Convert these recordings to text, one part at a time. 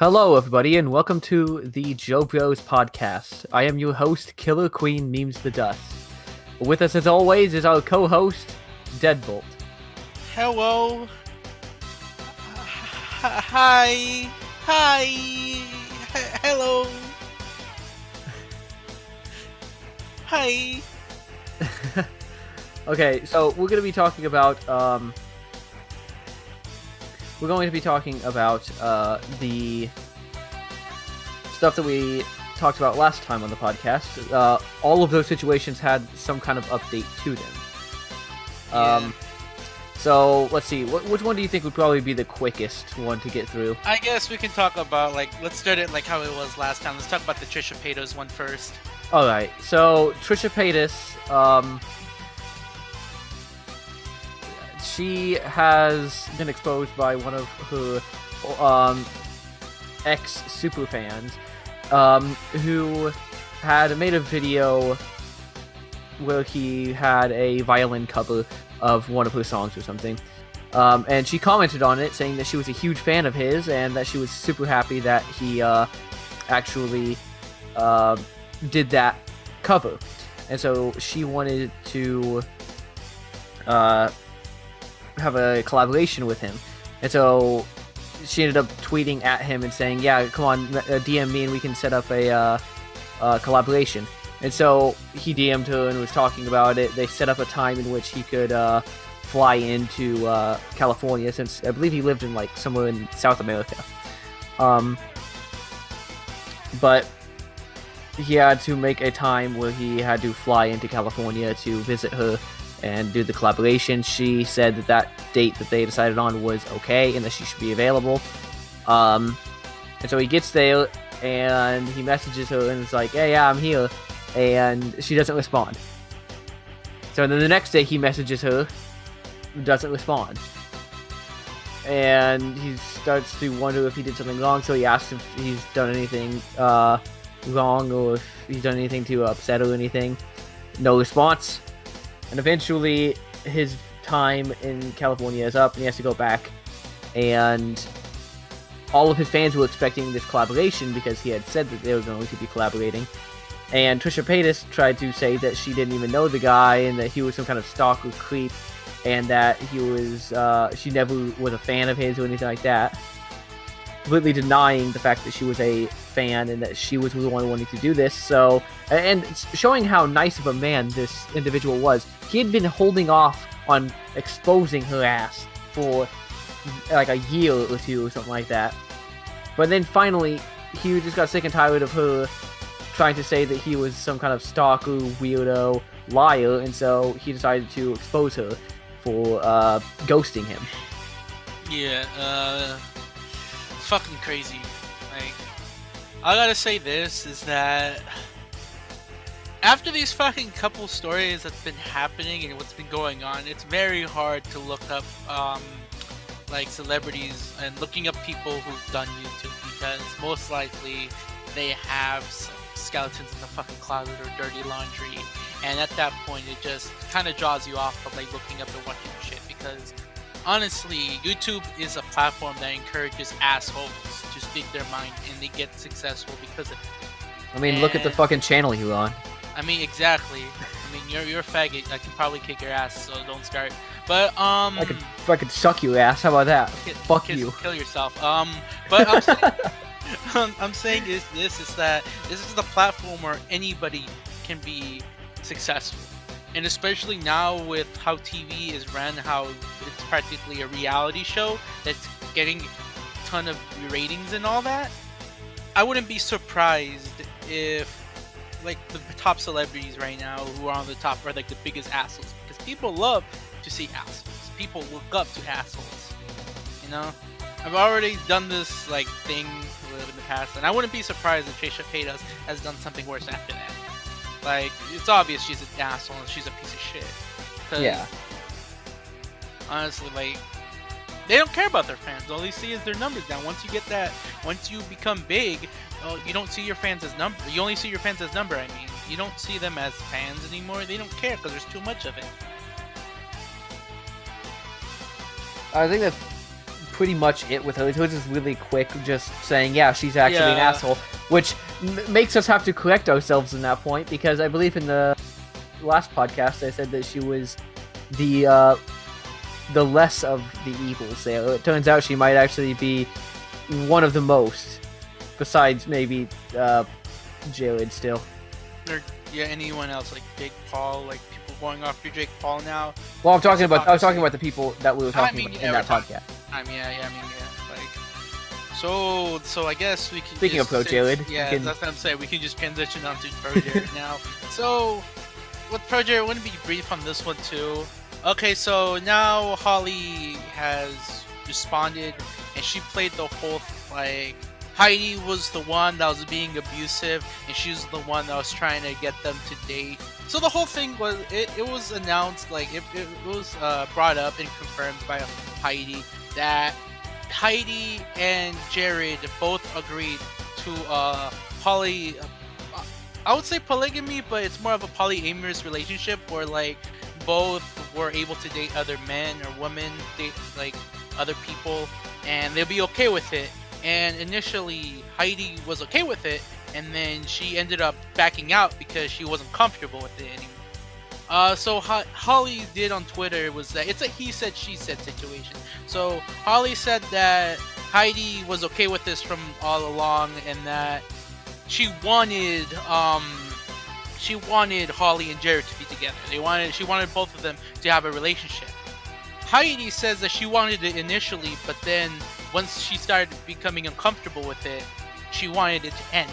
Hello, everybody, and welcome to the JoBros podcast. I am your host, Killer Queen Memes the Dust. With us, as always, is our co-host, Deadbolt. Hello. Hi. Hello. Hi. Okay, so we're going to be talking about the stuff that we talked about last time on the podcast. All of those situations had some kind of update to them. Yeah. So let's see. Which one do you think would probably be the quickest one to get through? I guess we can talk about let's start it like how it was last time. Let's talk about the Trisha Paytas one first. All right. So Trisha Paytas, she has been exposed by one of her ex-super fans, who had made a video where he had a violin cover of one of her songs or something. And she commented on it saying that she was a huge fan of his and that she was super happy that he actually did that cover. And so she wanted to have a collaboration with him. And so she ended up tweeting at him and saying, yeah, come on, DM me and we can set up a collaboration. And so he DM'd her and was talking about it. They set up a time in which he could fly into California, since I believe he lived in somewhere in South America. But he had to make a time where he had to fly into California to visit her and do the collaboration. She said that date that they decided on was okay and that she should be available. And so he gets there and he messages her and is like, hey, yeah, I'm here. And she doesn't respond. So then the next day he messages her, doesn't respond. And he starts to wonder if he did something wrong, so he asks if he's done anything wrong or if he's done anything to upset her or anything. No response. And eventually his time in California is up and he has to go back. And all of his fans were expecting this collaboration because he had said that they were going to be collaborating. And Trisha Paytas tried to say that she didn't even know the guy and that he was some kind of stalker creep and that he was, she never was a fan of his or anything like that. Completely denying the fact that she was a fan and that she was the one wanting to do this. So, and showing how nice of a man this individual was. He had been holding off on exposing her ass for like a year or two or something like that. But then finally, he just got sick and tired of her trying to say that he was some kind of stalker, weirdo, liar, and so he decided to expose her for ghosting him. Yeah, it's fucking crazy. I gotta say this is that after these fucking couple stories that's been happening and what's been going on, it's very hard to look up celebrities and looking up people who've done YouTube, because most likely they have some skeletons in the fucking closet or dirty laundry, and at that point it just kind of draws you off from looking up and watching shit, because honestly YouTube is a platform that encourages assholes to speak their mind and they get successful because of it. I mean, look at the fucking channel you're on. I mean, exactly. I mean, you're a faggot. I can probably kick your ass, so don't start. But I could fucking suck your ass. How about that? Fuck you. Kill yourself. But I'm saying, I'm saying is that this is the platform where anybody can be successful, and especially now with how TV is ran, how it's practically a reality show that's getting a ton of ratings and all that. I wouldn't be surprised if the top celebrities right now who are on the top are the biggest assholes, because people love to see assholes. People look up to assholes. You know, I've already done this thing in the past, and I wouldn't be surprised if Trisha Paytas has done something worse after that. It's obvious she's an asshole and she's a piece of shit. Yeah. Honestly, they don't care about their fans. All they see is their numbers now. Once you become big, you don't see your fans as number. You only see your fans as number. I mean, you don't see them as fans anymore. They don't care because there's too much of it. I think that's pretty much it with her. It was just really quick, just saying, yeah, she's actually an asshole, which makes us have to correct ourselves in that point, because I believe in the last podcast I said that she was the less of the evils there. It turns out she might actually be one of the most, besides maybe Jared still. Or anyone else like Jake Paul, like people going after Jake Paul now. Well, I was talking about the people that we were talking about in that podcast. So I guess we can. Speaking of Pro Jared, that's what I'm saying. We can just transition on to Pro Jared now. So with Pro Jared, I want to be brief on this one too. Okay, so now Holly has responded, and she played the whole like Heidi was the one that was being abusive, and she was the one that was trying to get them to date. So the whole thing was it was announced, like it was brought up and confirmed by Heidi that Heidi and Jared both agreed to poly. I would say polygamy, but it's more of a polyamorous relationship where like both were able to date other men or women, date like other people, and they'll be okay with it. And initially Heidi was okay with it, and then she ended up backing out because she wasn't comfortable with it anymore. So Holly did on Twitter was that it's a he said she said situation. So Holly said that Heidi was okay with this from all along, and that she wanted Holly and Jared to be together. She wanted both of them to have a relationship. Heidi says that she wanted it initially, but then once she started becoming uncomfortable with it, she wanted it to end.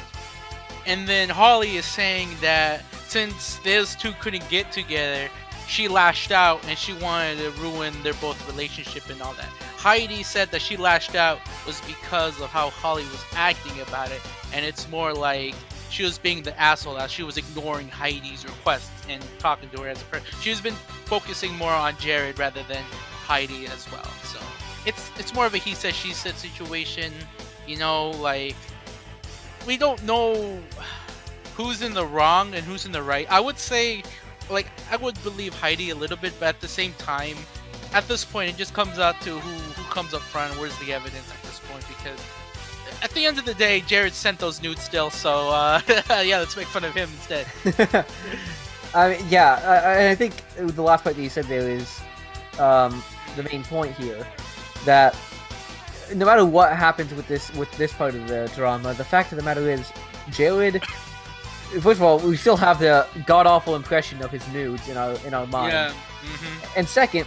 And then Holly is saying that since those two couldn't get together, she lashed out and she wanted to ruin their both relationship and all that. Heidi said that she lashed out was because of how Holly was acting about it, and it's more like she was being the asshole, that she was ignoring Heidi's requests and talking to her as a person. She's been focusing more on Jared rather than Heidi as well. So it's more of a he said she said situation, you know, like we don't know who's in the wrong and who's in the right. I would say, like, I would believe Heidi a little bit, but at the same time, at this point, it just comes out to who comes up front and where's the evidence at this point, because at the end of the day, Jared sent those nudes still, so yeah, let's make fun of him instead. I mean, yeah, I think the last part that you said there is the main point here, that no matter what happens with this part of the drama, the fact of the matter is, Jared, first of all, we still have the god-awful impression of his nudes in our mind. Yeah. Mm-hmm. And second,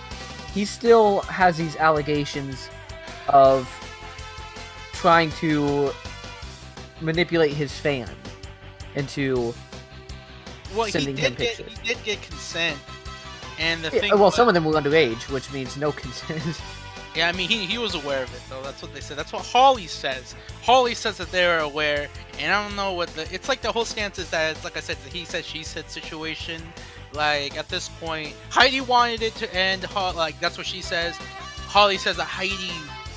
he still has these allegations of trying to manipulate his fan into sending him pictures. He did get consent, and the thing. Well, some of them were underage, which means no consent. Yeah, I mean, he was aware of it, though. That's what they said. That's what Holly says. Holly says that they were aware, and I don't know what it's like the whole stance is that it's, like I said, the he said, she said situation. Like, at this point, Heidi wanted it to end, like, that's what she says. Holly says that Heidi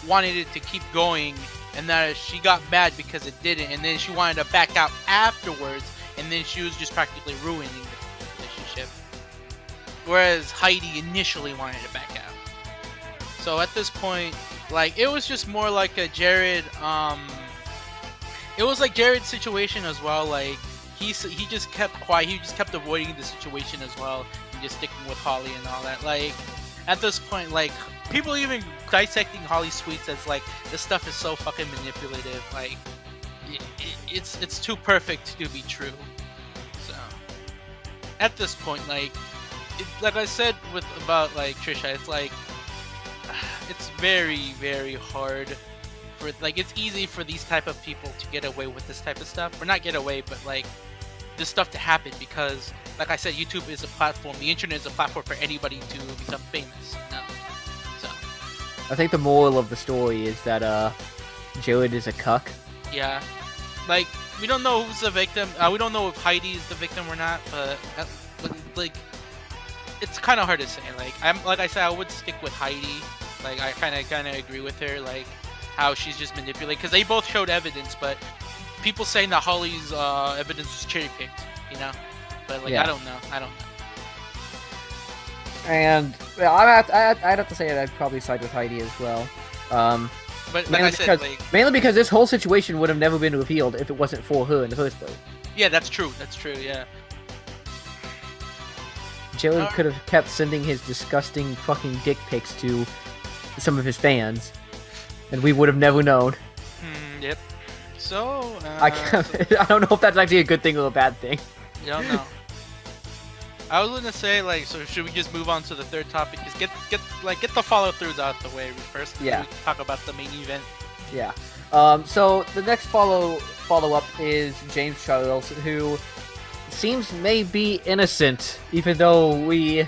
wanted it to keep going, and that she got mad because it didn't, and then she wanted to back out afterwards, and then she was just practically ruining the relationship. Whereas Heidi initially wanted to back out. So at this point, like, it was just more like a Jared, it was like Jared's situation as well. Like, he just kept quiet, he just kept avoiding the situation as well, and just sticking with Holly and all that. Like, at this point, like, people even dissecting Holly's tweets as like, this stuff is so fucking manipulative, like, it's too perfect to be true. So, at this point, like I said about like Trisha, it's like, it's very, very hard for, like, it's easy for these type of people to get away with this type of stuff, or not get away, but like this stuff to happen, because like I said, YouTube is a platform, the internet is a platform for anybody to become famous, you know? So I think the moral of the story is that Jared is a cuck. Yeah, like, we don't know who's the victim, we don't know if Heidi is the victim or not, but like, it's kind of hard to say. Like I said, I would stick with Heidi. Like, I kind of agree with her, like how she's just manipulated, because they both showed evidence, but people saying that Holly's evidence was cherry picked, you know. But like, yeah. I don't know. And well, I'd have to say I'd probably side with Heidi as well. But like I said, mainly because this whole situation would have never been revealed if it wasn't for her in the first place. Yeah, that's true. That's true. Yeah. Jalen could have kept sending his disgusting fucking dick pics to some of his fans, and we would have never known. Yep. So I don't know if that's actually a good thing or a bad thing. You don't know. I was gonna say, like, so should we just move on to the third topic? Just get the follow-throughs out the way first. Yeah. We can talk about the main event. Yeah. So the next follow-up is James Charles, who seems may be innocent, even though we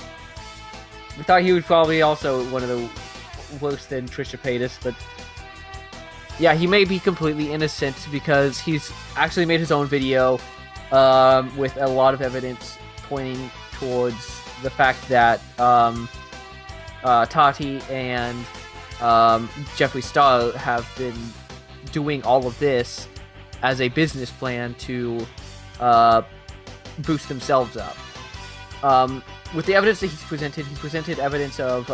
thought he was probably also one of the worse than Trisha Paytas, but yeah, he may be completely innocent because he's actually made his own video with a lot of evidence pointing towards the fact that Tati and Jeffree Star have been doing all of this as a business plan to boost themselves up. With the evidence that he's presented evidence of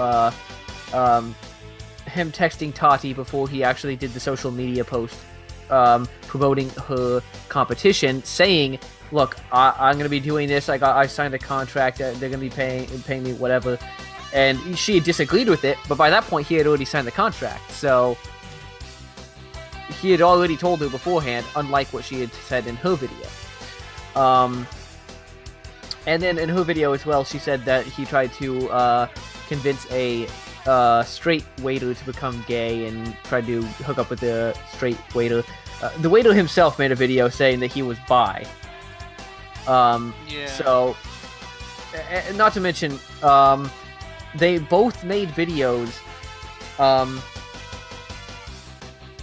him texting Tati before he actually did the social media post promoting her competition, saying, "Look, I'm going to be doing this. I signed a contract. They're going to be paying me whatever." And she disagreed with it, but by that point, he had already signed the contract. So he had already told her beforehand, unlike what she had said in her video. And then in her video as well, she said that he tried to convince a straight waiter to become gay and tried to hook up with the straight waiter. The waiter himself made a video saying that he was bi. Yeah. So, not to mention, they both made videos.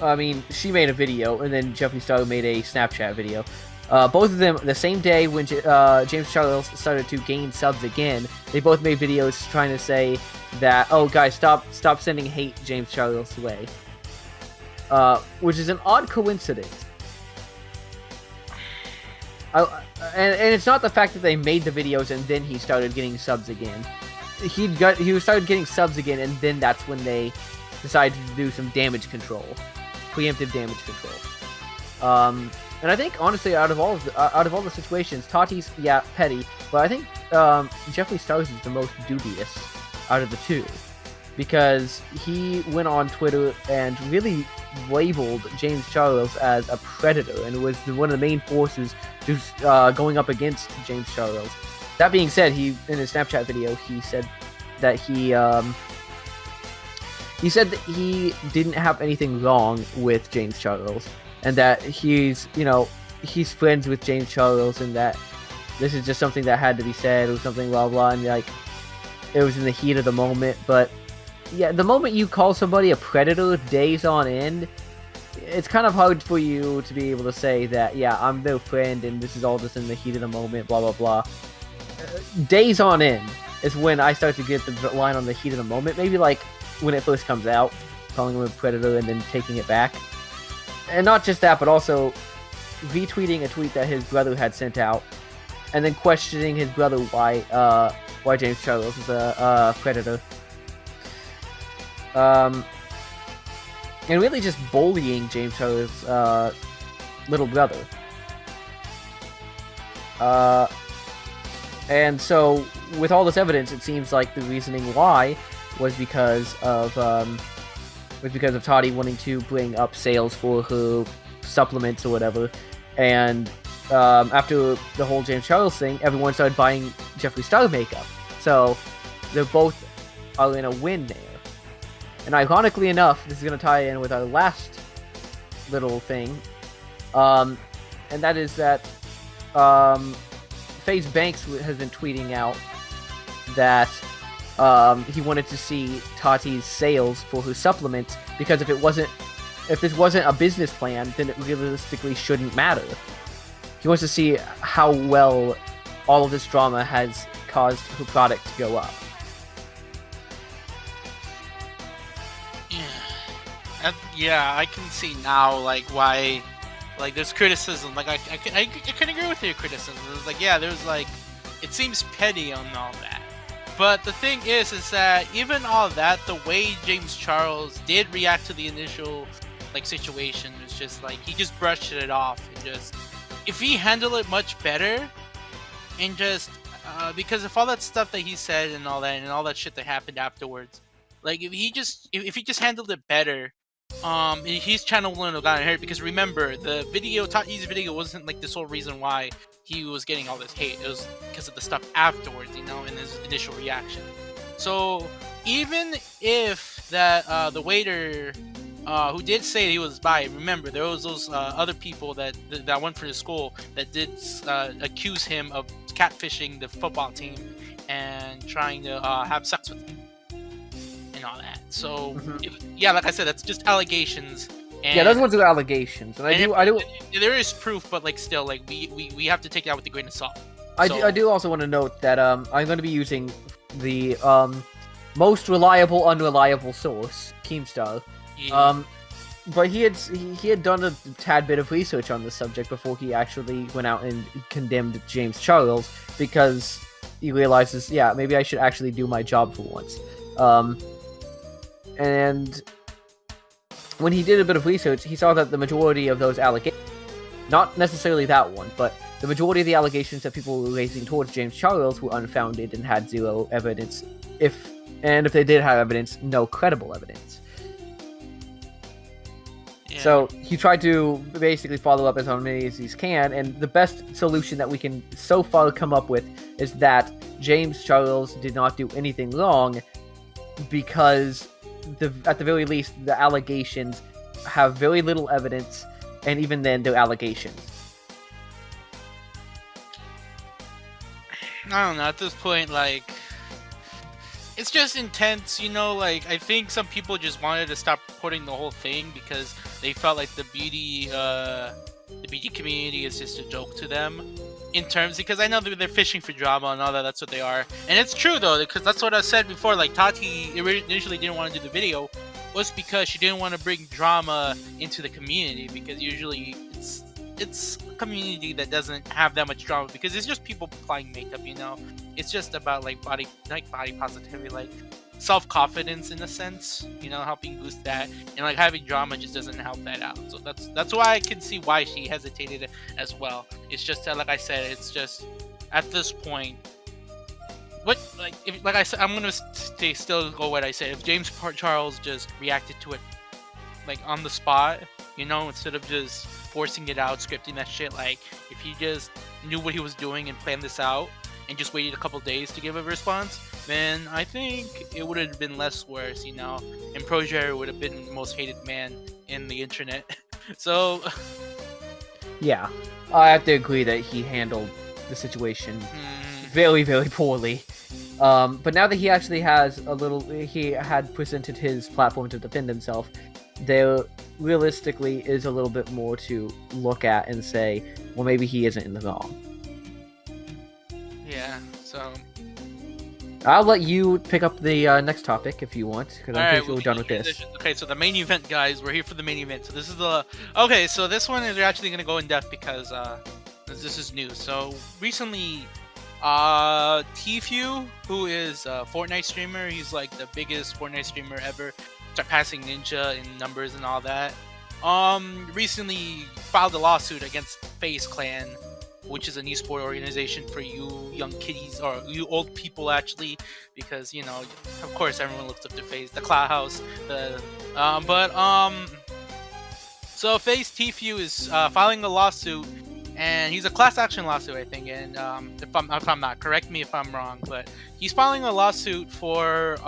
I mean, she made a video, and then Jeffree Star made a Snapchat video. Both of them, the same day when James Charles started to gain subs again, they both made videos trying to say that, "Oh, guys, stop sending hate James Charles' way," which is an odd coincidence. And it's not the fact that they made the videos and then he started getting subs again. He started getting subs again, and then that's when they decided to do some damage control, preemptive damage control. And I think honestly, out of all the situations, Tati's petty, but I think Jeffree Star's is the most dubious out of the two, because he went on Twitter and really labeled James Charles as a predator and was one of the main forces just going up against James Charles. That being said, in his Snapchat video, he said that he he didn't have anything wrong with James Charles, and that he's friends with James Charles, and that this is just something that had to be said or something, blah blah, and like it was in the heat of the moment. But yeah, the moment you call somebody a predator days on end, it's kind of hard for you to be able to say that, yeah, I'm their friend and this is all just in the heat of the moment, blah blah blah. Days on end is when I start to get the line on the heat of the moment. Maybe like when it first comes out, calling him a predator and then taking it back. And not just that, but also retweeting a tweet that his brother had sent out, and then questioning his brother why James Charles is a predator. And really just bullying James Charles' little brother. And so, with all this evidence, it seems like the reasoning why was because of Tati wanting to bring up sales for her supplements or whatever. And after the whole James Charles thing, everyone started buying Jeffree Star makeup. So they both are in a win there. And ironically enough, this is going to tie in with our last little thing. And that is that FaZe Banks has been tweeting out that he wanted to see Tati's sales for her supplements, because if this wasn't a business plan, then it realistically shouldn't matter. He wants to see how well all of this drama has caused her product to go up. Yeah, I can see now, like, why, like, there's criticism. Like, I can agree with your criticism. It's like, yeah, there's, like, it seems petty on all that. But the thing is that even all that, the way James Charles did react to the initial like situation was just like he just brushed it off and just if he handled it much better and just because of all that stuff that he said and all that shit that happened afterwards, like if he just handled it better, his channel wouldn't have gotten hurt because remember the video Tati's video wasn't like the sole reason why he was getting all this hate. It was because of the stuff afterwards, you know, and his initial reaction. So even if that the waiter who did say he was bi, remember there was those other people that went for the school that did accuse him of catfishing the football team and trying to have sex with him and all that. So yeah, like I said, that's just allegations. And, yeah, those ones are allegations, and I do. There is proof, but like still, like we have to take that with a grain of salt. I do also want to note that I'm going to be using the most reliable, unreliable source, Keemstar. Yeah. But he had done a tad bit of research on the subject before he actually went out and condemned James Charles because he realizes, yeah, maybe I should actually do my job for once. And when he did a bit of research, he saw that the majority of those allegations, not necessarily that one, but the majority of the allegations that people were raising towards James Charles were unfounded and had zero evidence. If they did have evidence, no credible evidence. Yeah. So he tried to basically follow up as many as he can, and the best solution that we can so far come up with is that James Charles did not do anything wrong because at the very least, the allegations have very little evidence, and even then, they're allegations. I don't know, at this point, like, it's just intense, you know, like, I think some people just wanted to stop reporting the whole thing because they felt like the beauty community is just a joke to them. In terms, because I know they're fishing for drama and all that, that's what they are. And it's true though, because that's what I said before, like Tati initially didn't want to do the video was because she didn't want to bring drama into the community, because usually it's a community that doesn't have that much drama because it's just people applying makeup, you know. It's just about like body positivity, like self-confidence in a sense, you know, helping boost that, and like having drama just doesn't help that out. So that's why I can see why she hesitated as well. It's just that, like I said, it's just at this point, what like I said, I'm gonna still go what I said. If James Charles just reacted to it like on the spot, you know, instead of just forcing it out, scripting that shit, like if he just knew what he was doing and planned this out and just waited a couple days to give a response, then I think it would have been less worse, you know, and ProJair would have been the most hated man in the internet. So yeah, I have to agree that he handled the situation very, very poorly. But now that he actually has he had presented his platform to defend himself, there realistically is a little bit more to look at and say, well, maybe he isn't in the wrong. Yeah, so I'll let you pick up the next topic if you want, because I'm pretty sure we're done with this. Okay, so the main event, guys. We're here for the main event. So this is the... Okay, so this one is actually going to go in depth because this is new. So recently, Tfue, who is a Fortnite streamer, he's like the biggest Fortnite streamer ever, surpassing Ninja in numbers and all that, recently filed a lawsuit against FaZe Clan, which is an esport organization for you young kiddies, or you old people actually, because, you know, of course everyone looks up to FaZe, the Cloud House, so FaZe Tfue is filing a lawsuit, and he's a class action lawsuit, I think, and if I'm not, correct me if I'm wrong, but he's filing a lawsuit for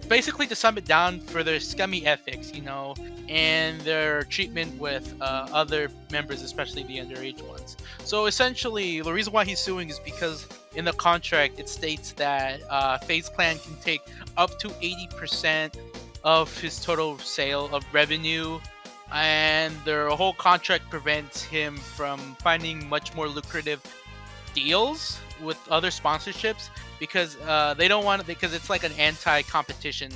basically to sum it down for their scummy ethics, you know, and their treatment with other members, especially the underage ones. So essentially, the reason why he's suing is because in the contract it states that FaZe Clan can take up to 80% of his total sale of revenue, and their whole contract prevents him from finding much more lucrative deals with other sponsorships, because they don't want it, because it's like an anti-competition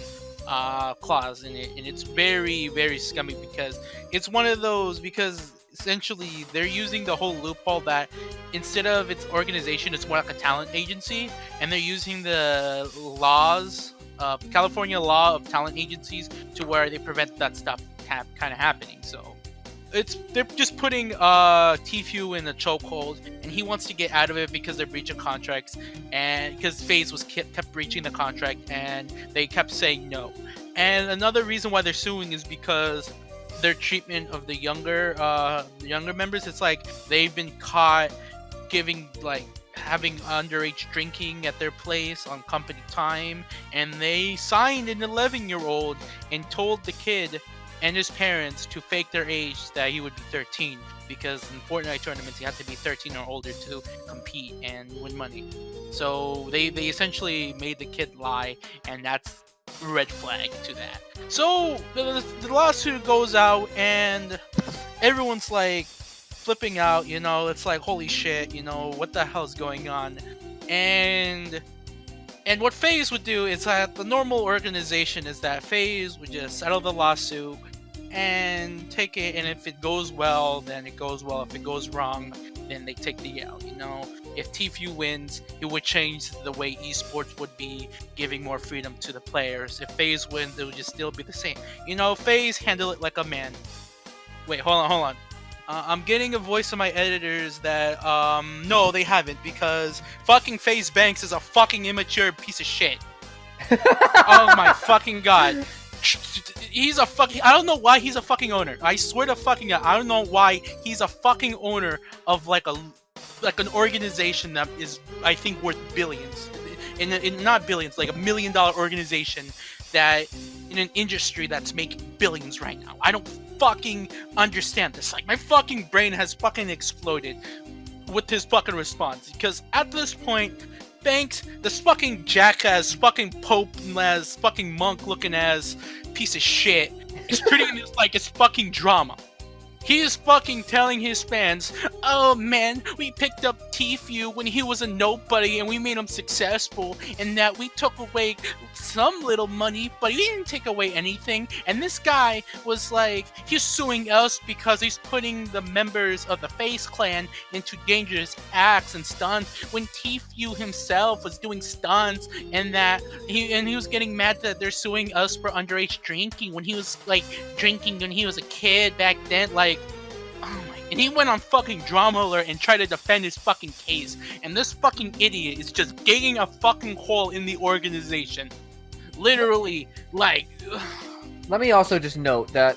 clause in it, and it's very, very scummy, because it's one of those, because essentially they're using the whole loophole that instead of its organization, it's more like a talent agency, and they're using the laws, California law of talent agencies, to where they prevent that stuff kind of happening. So they're just putting Tfue in a chokehold, and he wants to get out of it because they're breaching contracts, and because FaZe was kept breaching the contract, and they kept saying no. And another reason why they're suing is because their treatment of the younger members. It's like they've been caught having underage drinking at their place on company time, and they signed an 11-year-old and told the kid and his parents to fake their age that he would be 13, because in Fortnite tournaments you have to be 13 or older to compete and win money. So they essentially made the kid lie, and that's a red flag to that. So the lawsuit goes out, and everyone's like flipping out, it's like, holy shit, what the hell is going on? And what FaZe would do is that the normal organization is that FaZe would just settle the lawsuit and take it, and if it goes well, then it goes well. If it goes wrong, then they take the L, If Tfue wins, it would change the way esports would be, giving more freedom to the players. If FaZe wins, it would just still be the same. FaZe handle it like a man. Wait, hold on. I'm getting a voice of my editors that, no, they haven't, because fucking FaZe Banks is a fucking immature piece of shit. Oh my fucking god. He's a fucking... I don't know why he's a fucking owner. I swear to fucking god, I don't know why he's a fucking owner of like an organization that is, I think, worth billions. In not billions, like $1 million organization that in an industry that's making billions right now. I don't fucking understand this. Like, my fucking brain has fucking exploded with his fucking response, because at this point, Banks, this fucking jackass, fucking pope-ass, fucking monk-looking ass piece of shit, is treating this like it's fucking drama. He is fucking telling his fans, oh man, we picked up Tfue when he was a nobody and we made him successful, and that we took away some little money, but we didn't take away anything. And this guy was like, he's suing us because he's putting the members of the FaZe Clan into dangerous acts and stunts, when Tfue himself was doing stunts, and that he was getting mad that they're suing us for underage drinking when he was like drinking when he was a kid back then. Like, oh my, and he went on fucking Drama Alert and tried to defend his fucking case, and this fucking idiot is just digging a fucking hole in the organization. Literally, like... Let me also just note that,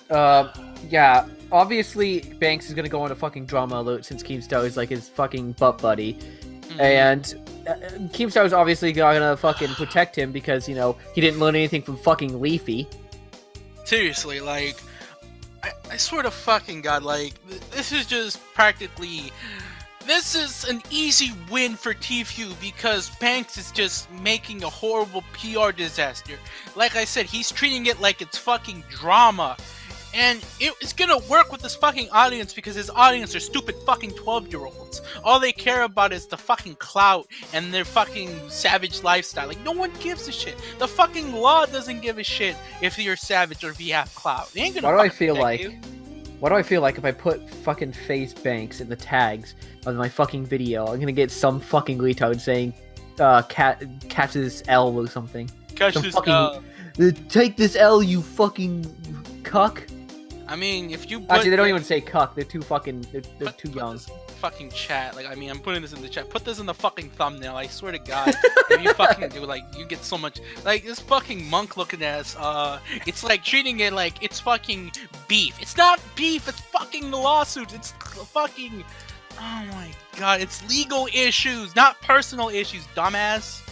yeah, obviously Banks is gonna go on a fucking Drama Alert since Keemstar is like his fucking butt buddy. Mm-hmm. And Keemstar is obviously gonna fucking protect him because, he didn't learn anything from fucking Leafy. Seriously, like... I swear to fucking god, like, this is just practically... This is an easy win for Tfue because Banks is just making a horrible PR disaster. Like I said, he's treating it like it's fucking drama. And it's gonna work with this fucking audience because his audience are stupid fucking 12-year-olds. All they care about is the fucking clout and their fucking savage lifestyle. Like, no one gives a shit. The fucking law doesn't give a shit if you're savage or if you have clout. They ain't gonna Why do I feel like if I put fucking FaZe Banks in the tags of my fucking video, I'm gonna get some fucking retard saying, catch this L or something. Catch this L. Take this L, you fucking cuck. I mean, if you actually, they don't even say cuck. They're too fucking. They're too young. Fucking chat. Like, I mean, I'm putting this in the chat. Put this in the fucking thumbnail. I swear to God, if you fucking do, like, you get so much. Like, this fucking monk looking ass. It's like treating it like it's fucking beef. It's not beef. It's fucking lawsuits. It's fucking. Oh my God. It's legal issues, not personal issues, dumbass.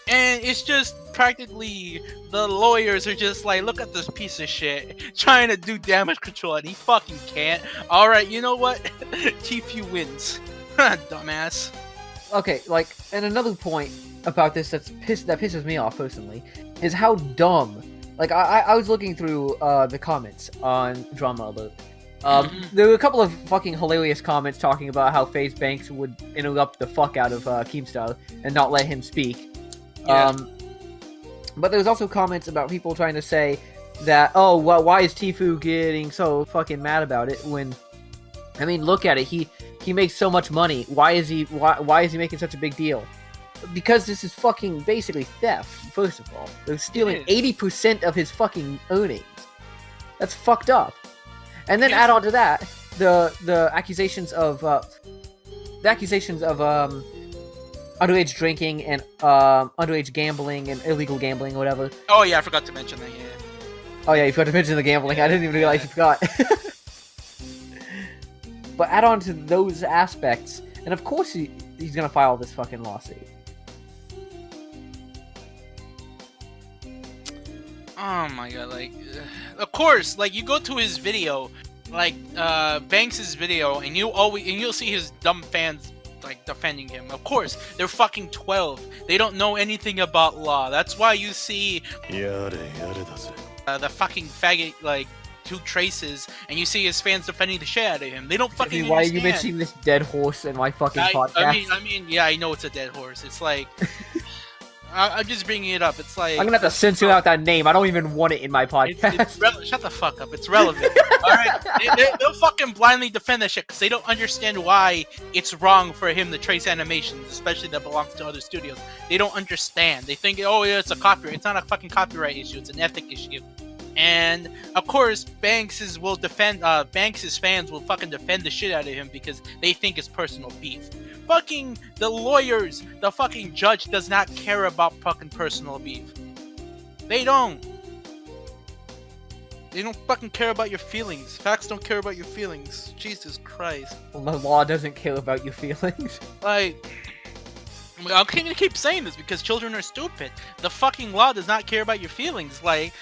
And it's just practically the lawyers are just like, look at this piece of shit trying to do damage control and he fucking can't. Alright, you know what? Tfue wins. Dumbass. Okay, like, and another point about this that pisses me off personally is how dumb. Like, I was looking through the comments on Drama Alert. There were a couple of fucking hilarious comments talking about how FaZe Banks would interrupt the fuck out of Keemstar and not let him speak. Yeah. But there's also comments about people trying to say that, oh, well, why is Tfue getting so fucking mad about it when I mean, look at it. He makes so much money. Why is he making such a big deal? Because this is fucking basically theft. First of all, they're stealing 80% of his fucking earnings. That's fucked up. And then add on to that the accusations of underage drinking and underage gambling and illegal gambling, or whatever. Oh yeah, I forgot to mention that. Yeah. Oh yeah, you forgot to mention the gambling. I didn't even realize you forgot. But add on to those aspects, and of course he's gonna file this fucking lawsuit. Oh my god, like, of course, like, you go to his video, like, Banks' video, and you'll see his dumb fans, like, defending him. Of course, they're fucking 12. They don't know anything about law. That's why you see the fucking faggot, like, 2 traces, and you see his fans defending the shit out of him. They don't fucking Why understand. are you mentioning this dead horse in my fucking podcast? I mean, yeah, I know it's a dead horse. It's like, I'm just bringing it up. It's like, I'm gonna have to censor out that name. I don't even want it in my podcast. Shut the fuck up. It's relevant. Alright? They'll fucking blindly defend that shit because they don't understand why it's wrong for him to trace animations, especially that belongs to other studios. They don't understand. They think, oh yeah, it's a copyright. It's not a fucking copyright issue. It's an ethic issue. And of course, Banks's fans will fucking defend the shit out of him because they think it's personal beef. Fucking the lawyers, the fucking judge does not care about fucking personal beef. They don't. They don't fucking care about your feelings. Facts don't care about your feelings. Jesus Christ. Well, the law doesn't care about your feelings. Like, I'm gonna keep saying this because children are stupid. The fucking law does not care about your feelings. Like,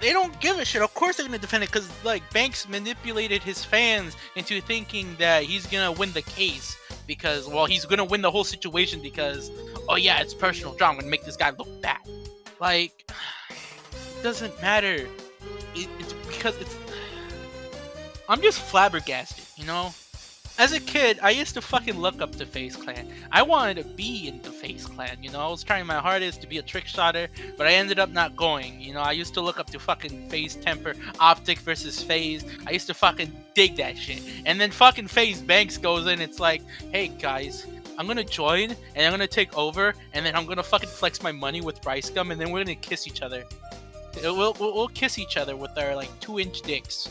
they don't give a shit. Of course they're gonna defend it because, like, Banks manipulated his fans into thinking that he's gonna win the case because, well, he's gonna win the whole situation because, oh yeah, it's personal drama. I'm gonna make this guy look bad. Like, it doesn't matter. It's because it's. I'm just flabbergasted, you know? As a kid, I used to fucking look up to FaZe Clan. I wanted to be in the FaZe Clan, you know? I was trying my hardest to be a trick shotter, but I ended up not going, you know? I used to look up to fucking FaZe Temper, Optic versus FaZe. I used to fucking dig that shit. And then fucking FaZe Banks goes in, it's like, hey guys, I'm gonna join, and I'm gonna take over, and then I'm gonna fucking flex my money with Rice Gum, and then we're gonna kiss each other. We'll kiss each other with our, like, 2-inch dicks.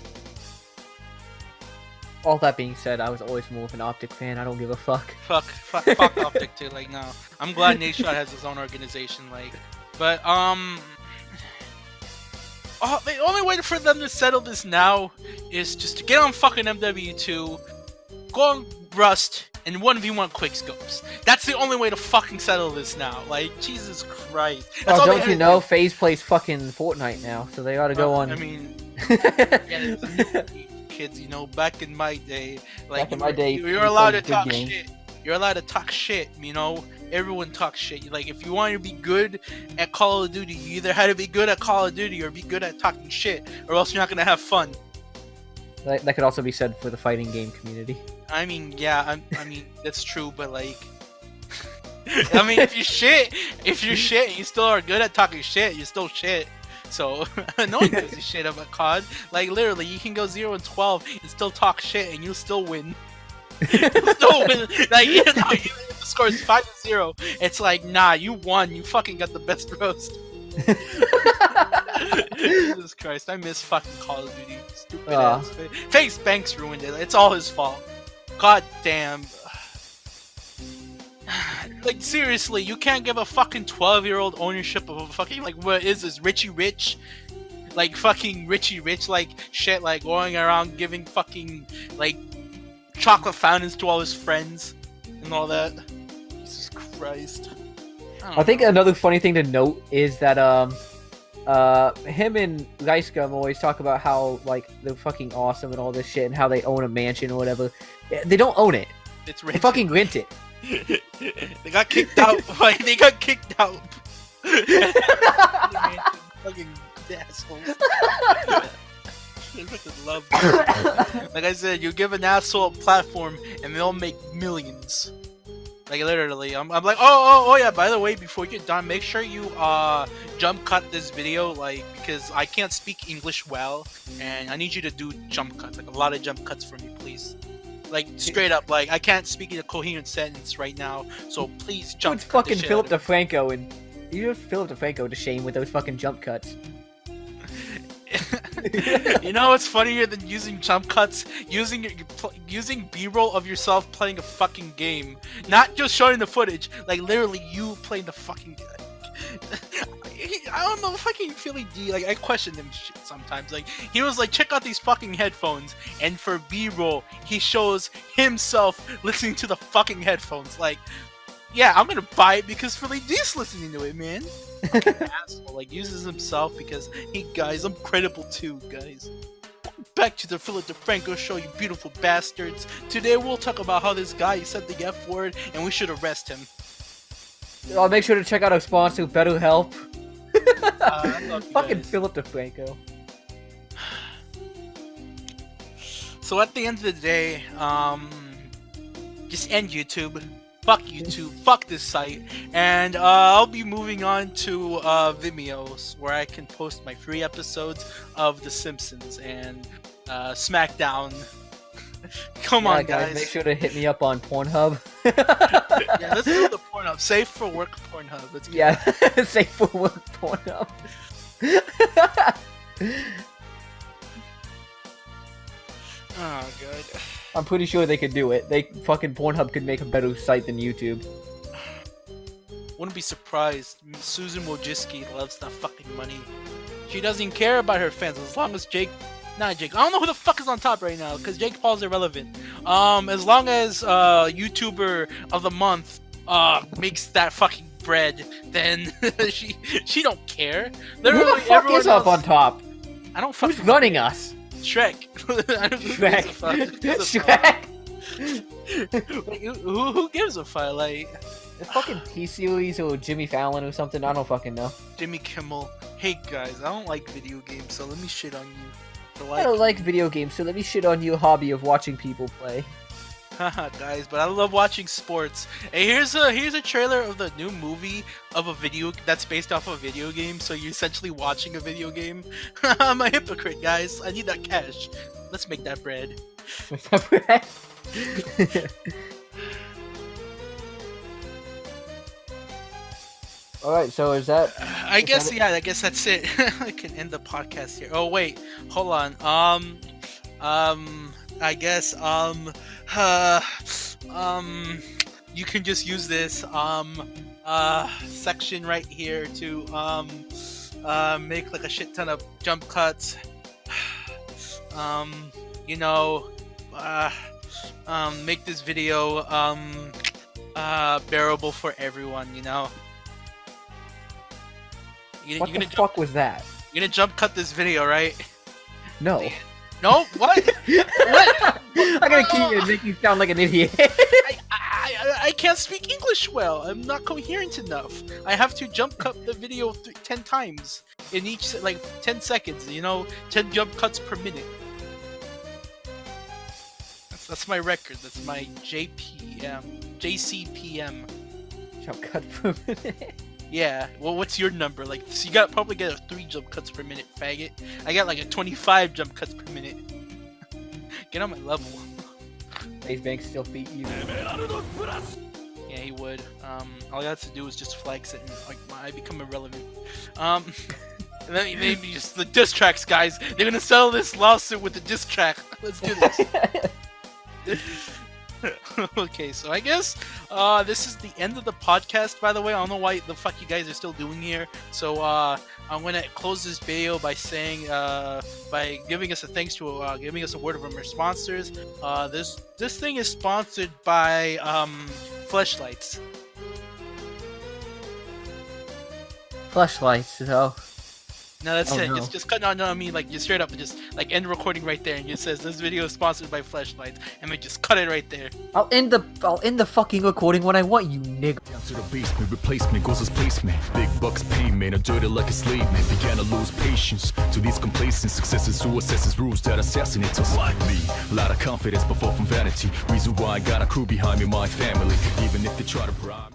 All that being said, I was always more of an Optic fan. I don't give a fuck. Fuck Optic too. Like, no. I'm glad Nadeshot has his own organization. Like, but the only way for them to settle this now is just to get on fucking MW2, go on Rust, and 1v1 quickscopes. That's the only way to fucking settle this now. Like, Jesus Christ. That's all don't you know? FaZe plays fucking Fortnite now, so they ought to go on. I mean, kids, you know, back in my day, like, you're allowed to talk shit. You're allowed to talk shit, you know. Everyone talks shit. Like, if you want to be good at Call of Duty, you either had to be good at Call of Duty or be good at talking shit, or else you're not gonna have fun. That could also be said for the fighting game community. I mean, yeah, I mean that's true, but like, I mean, if you're shit and you still are good at talking shit, you're still shit. So, no one gives a shit about COD. Like, literally, you can go 0-12 and still talk shit and you'll still win. You'll still win. Like, you know, even if the score is 5-0, it's like, nah, you won. You fucking got the best roast. Jesus Christ, I miss fucking Call of Duty. Stupid ass. FaZe Banks ruined it. It's all his fault. God damn. Like, seriously, you can't give a fucking 12-year-old ownership of a fucking, like, what is this, Richie Rich? Like, fucking Richie Rich, like, shit, like, going around giving fucking, like, chocolate fountains to all his friends and all that. Jesus Christ. I think another funny thing to note is that, him and Geiscum always talk about how, like, they're fucking awesome and all this shit and how they own a mansion or whatever. They don't own it. It's rented. They fucking rent it. They got kicked out. Like, they got kicked out. Fucking assholes. I fucking love them. Like I said, you give an asshole a platform and they'll make millions. Like literally, I'm like, oh yeah. By the way, before you get done, make sure you jump cut this video, like because I can't speak English well, and I need you to do jump cuts, like a lot of jump cuts for me, please. Like straight up, like I can't speak in a coherent sentence right now, so please jump. It's fucking Philip DeFranco, and you have Philip DeFranco to shame with those fucking jump cuts. You know what's funnier than using jump cuts? Using B-roll of yourself playing a fucking game, not just showing the footage, like literally you playing the fucking. I don't know, fucking Philly D. Like I question him shit sometimes. Like he was like, check out these fucking headphones, and for B-roll he shows himself listening to the fucking headphones. Like, yeah, I'm gonna buy it because Philly D's listening to it, man. Asshole, like uses himself because hey guys, I'm credible too, guys. Back to the Philip DeFranco show, you beautiful bastards. Today we'll talk about how this guy said the F word and we should arrest him. I'll make sure to check out our sponsor, BetterHelp. Fucking guys. Philip DeFranco. So at the end of the day, just end YouTube. Fuck YouTube, fuck this site, and I'll be moving on to Vimeo, where I can post my free episodes of The Simpsons and SmackDown. Come on, guys. Make sure to hit me up on Pornhub. Yeah, let's go to Pornhub. Safe for work Pornhub. Let's go. Yeah, safe for work Pornhub. Oh, God. I'm pretty sure they could do it. Fucking Pornhub could make a better site than YouTube. Wouldn't be surprised. Susan Wojcicki loves that fucking money. She doesn't care about her fans as long as not Jake. I don't know who the fuck is on top right now because Jake Paul's irrelevant. As long as YouTuber of the month makes that fucking bread, then she don't care. Literally, who the fuck is up on top? I don't fucking. Who's running us? Shrek. Shrek. Like, who gives a fuck? Like, the fucking T-Series or Jimmy Fallon or something? I don't fucking know. Jimmy Kimmel. Hey guys, I don't like video games, so let me shit on you. I don't like video games, so let me shit on your hobby of watching people play. Haha, guys, but I love watching sports. Hey, here's a trailer of the new movie of a video that's based off a video game. So you're essentially watching a video game. I'm a hypocrite, guys. I need that cash. Let's make that bread. Alright, so is that... I guess that's it. I can end the podcast here. Oh wait, hold on. I guess you can just use this section right here to make like a shit ton of jump cuts. You know, make this video bearable for everyone. You know. What the fuck was that? You're gonna jump cut this video, right? No. No? What? What? I'm gonna keep it and make you sound like an idiot. I can't speak English well. I'm not coherent enough. I have to jump cut the video 10 times in each, like 10 seconds. You know, 10 jump cuts per minute. That's my record. That's my JCPM. Jump cut per minute. Yeah, well, what's your number? Like, so you probably get a 3 jump cuts per minute, faggot. I got like a 25 jump cuts per minute. Get on my level. FaZe Bank still beat you. Yeah, he would. All I have to do is just flex it and like I become irrelevant. Maybe just the diss tracks, guys. They're gonna settle this lawsuit with the diss track. Let's do this. Okay, so I guess this is the end of the podcast, by the way. I don't know why the fuck you guys are still doing here. So I'm gonna close this video by saying by giving us a thanks to giving us a word from our sponsors. This thing is sponsored by Fleshlights. Fleshlights, though. No, that's Oh, it. no. Just cut. No, I mean like just straight up, just like end recording right there, and it says this video is sponsored by Fleshlights, and then just cut it right there. I'll end the fucking recording when I want, you nigga. Down to the basement, replacement goes as placement. Big bucks payment, I dirty like a slave man. Began to lose patience to these complacent successes who assesses rules that assassinate us like me. A lot of confidence, but fall from vanity. Reason why I got a crew behind me, my family. Even if they try to bribe me.